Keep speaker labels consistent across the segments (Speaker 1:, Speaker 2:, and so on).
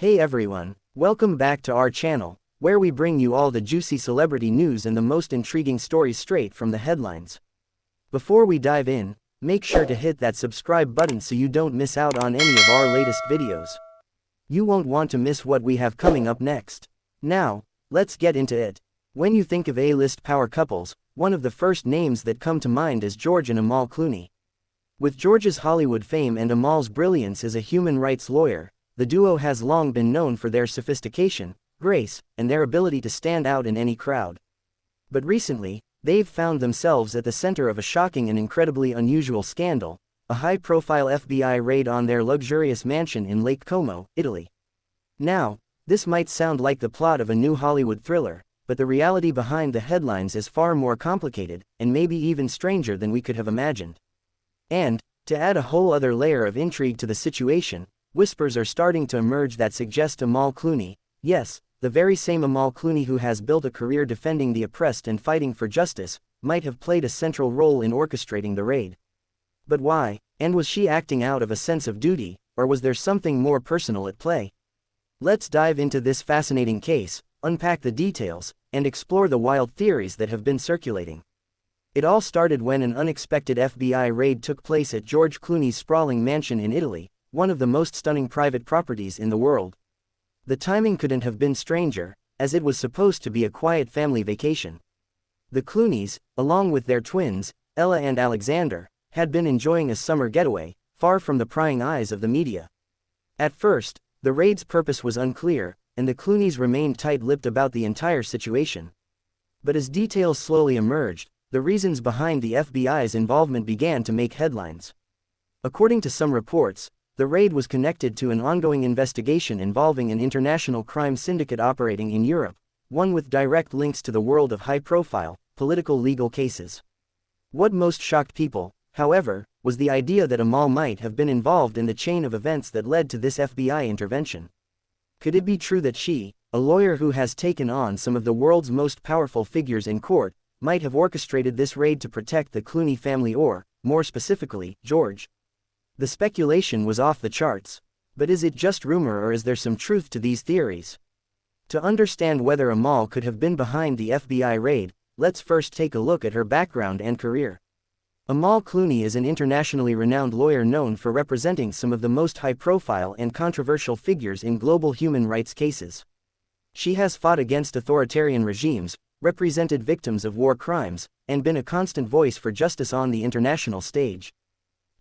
Speaker 1: Hey everyone, welcome back to our channel, where we bring you all the juicy celebrity news and the most intriguing stories straight from the headlines. Before we dive in, make sure to hit that subscribe button so you don't miss out on any of our latest videos. You won't want to miss what we have coming up next. Now, let's get into it. When you think of A-list power couples, one of the first names that come to mind is George and Amal Clooney. With George's Hollywood fame and Amal's brilliance as a human rights lawyer, the duo has long been known for their sophistication, grace, and their ability to stand out in any crowd. But recently, they've found themselves at the center of a shocking and incredibly unusual scandal, a high-profile FBI raid on their luxurious mansion in Lake Como, Italy. Now, this might sound like the plot of a new Hollywood thriller, but the reality behind the headlines is far more complicated, and maybe even stranger than we could have imagined. And, to add a whole other layer of intrigue to the situation, whispers are starting to emerge that suggest Amal Clooney, yes, the very same Amal Clooney who has built a career defending the oppressed and fighting for justice, might have played a central role in orchestrating the raid. But why, and was she acting out of a sense of duty, or was there something more personal at play? Let's dive into this fascinating case, unpack the details, and explore the wild theories that have been circulating. It all started when an unexpected FBI raid took place at George Clooney's sprawling mansion in Italy, one of the most stunning private properties in the world. The timing couldn't have been stranger, as it was supposed to be a quiet family vacation. The Clooneys, along with their twins, Ella and Alexander, had been enjoying a summer getaway, far from the prying eyes of the media. At first, the raid's purpose was unclear, and the Clooneys remained tight-lipped about the entire situation. But as details slowly emerged, the reasons behind the FBI's involvement began to make headlines. According to some reports, the raid was connected to an ongoing investigation involving an international crime syndicate operating in Europe, one with direct links to the world of high-profile, political legal cases. What most shocked people, however, was the idea that Amal might have been involved in the chain of events that led to this FBI intervention. Could it be true that she, a lawyer who has taken on some of the world's most powerful figures in court, might have orchestrated this raid to protect the Clooney family or, more specifically, George? The speculation was off the charts. But is it just rumor or is there some truth to these theories? To understand whether Amal could have been behind the FBI raid, let's first take a look at her background and career. Amal Clooney is an internationally renowned lawyer known for representing some of the most high-profile and controversial figures in global human rights cases. She has fought against authoritarian regimes, represented victims of war crimes, and been a constant voice for justice on the international stage.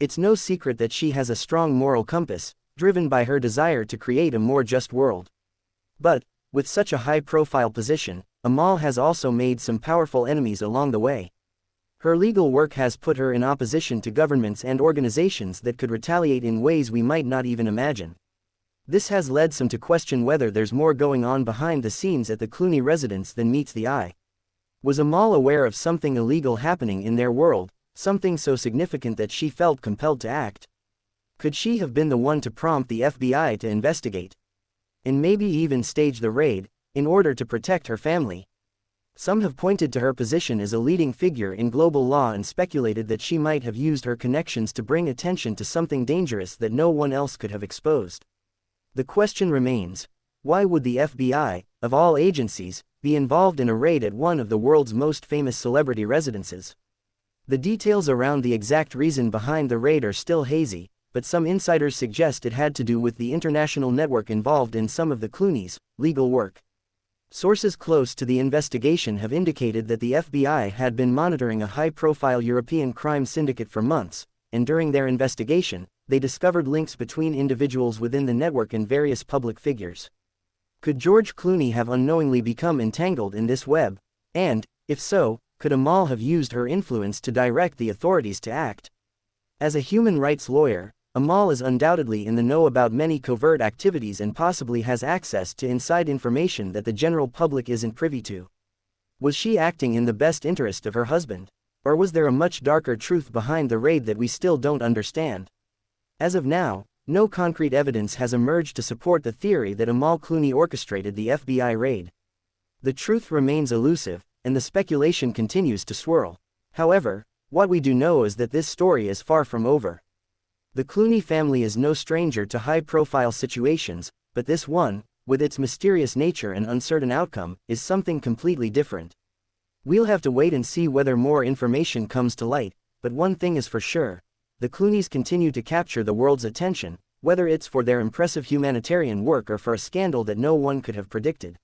Speaker 1: It's no secret that she has a strong moral compass, driven by her desire to create a more just world. But, with such a high-profile position, Amal has also made some powerful enemies along the way. Her legal work has put her in opposition to governments and organizations that could retaliate in ways we might not even imagine. This has led some to question whether there's more going on behind the scenes at the Clooney residence than meets the eye. Was Amal aware of something illegal happening in their world? Something so significant that she felt compelled to act? Could she have been the one to prompt the FBI to investigate? And maybe even stage the raid, in order to protect her family? Some have pointed to her position as a leading figure in global law and speculated that she might have used her connections to bring attention to something dangerous that no one else could have exposed. The question remains, why would the FBI, of all agencies, be involved in a raid at one of the world's most famous celebrity residences? The details around the exact reason behind the raid are still hazy, but some insiders suggest it had to do with the international network involved in some of the Clooneys' legal work. Sources close to the investigation have indicated that the FBI had been monitoring a high-profile European crime syndicate for months, and during their investigation, they discovered links between individuals within the network and various public figures. Could George Clooney have unknowingly become entangled in this web? And, if so, could Amal have used her influence to direct the authorities to act? As a human rights lawyer, Amal is undoubtedly in the know about many covert activities and possibly has access to inside information that the general public isn't privy to. Was she acting in the best interest of her husband? Or was there a much darker truth behind the raid that we still don't understand? As of now, no concrete evidence has emerged to support the theory that Amal Clooney orchestrated the FBI raid. The truth remains elusive, and the speculation continues to swirl. However, what we do know is that this story is far from over. The Clooney family is no stranger to high-profile situations, But this one, with its mysterious nature and uncertain outcome, is something completely different. We'll have to wait and see whether more information comes to light, but one thing is for sure. The Clooneys continue to capture the world's attention, whether it's for their impressive humanitarian work or for a scandal that no one could have predicted.